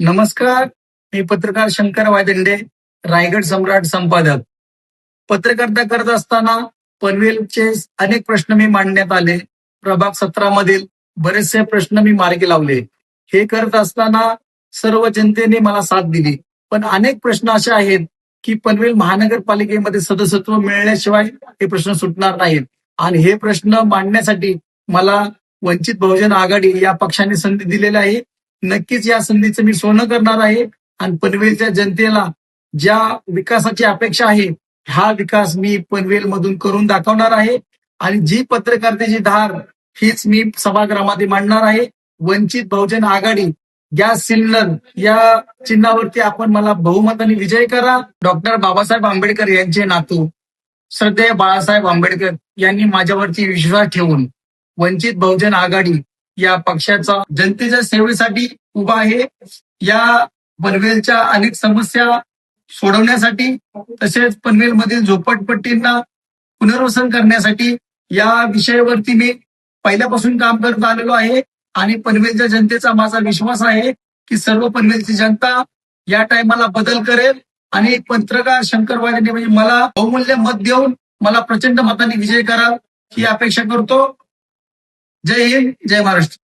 नमस्कार. मी पत्रकार शंकर वायदंडे, रायगड सम्राट संपादक. पत्रकारिता करत असताना पनवेलचे अनेक प्रश्न मी मांडण्यात आले. प्रभाग 17 मधील बरेचसे प्रश्न मी मार्गी लावले. हे करत असताना सर्व जनतेने मला साथ दिली. पण अनेक प्रश्न असे आहेत की पनवेल महानगरपालिकेमध्ये सदस्यत्व मिळण्याशिवाय हे प्रश्न सुटणार नाहीत. आणि हे प्रश्न मांडण्यासाठी मला वंचित बहुजन आघाडी या पक्षाने संधी दिलेली आहे. नक्कीच या संधीचं मी सोनं करणार आहे आणि पनवेलच्या जनतेला ज्या विकासाची अपेक्षा आहे हा विकास मी पनवेल मधून करून दाखवणार आहे. आणि जी पत्रकारितेची धार हीच मी सभागृहामध्ये मांडणार आहे. वंचित बहुजन आघाडी गॅस सिलेंडर या चिन्हावरती आपण मला बहुमताने विजय करा. डॉक्टर बाबासाहेब आंबेडकर यांचे नातू श्रद्धेय बाळासाहेब आंबेडकर यांनी माझ्यावरती विश्वास ठेवून वंचित बहुजन आघाडी या पक्षाचा जनतेच्या सेवेसाठी उभा आहे. या पनवेलच्या अनेक समस्या सोडवण्यासाठी तसेच पनवेलमधील झोपडपट्टींना पुनर्वसन करण्यासाठी या विषयावरती मी पहिल्यापासून काम करत आलेलो आहे. आणि पनवेलच्या जनतेचा माझा विश्वास आहे की सर्व पनवेलची जनता या टायमाला बदल करेल आणि पत्रकार शंकर वायदंडे म्हणजे मला बहुमूल्य मत देऊन मला प्रचंड मताने विजय करा ही अपेक्षा करतो. जय हिंद, जय महाराष्ट्र.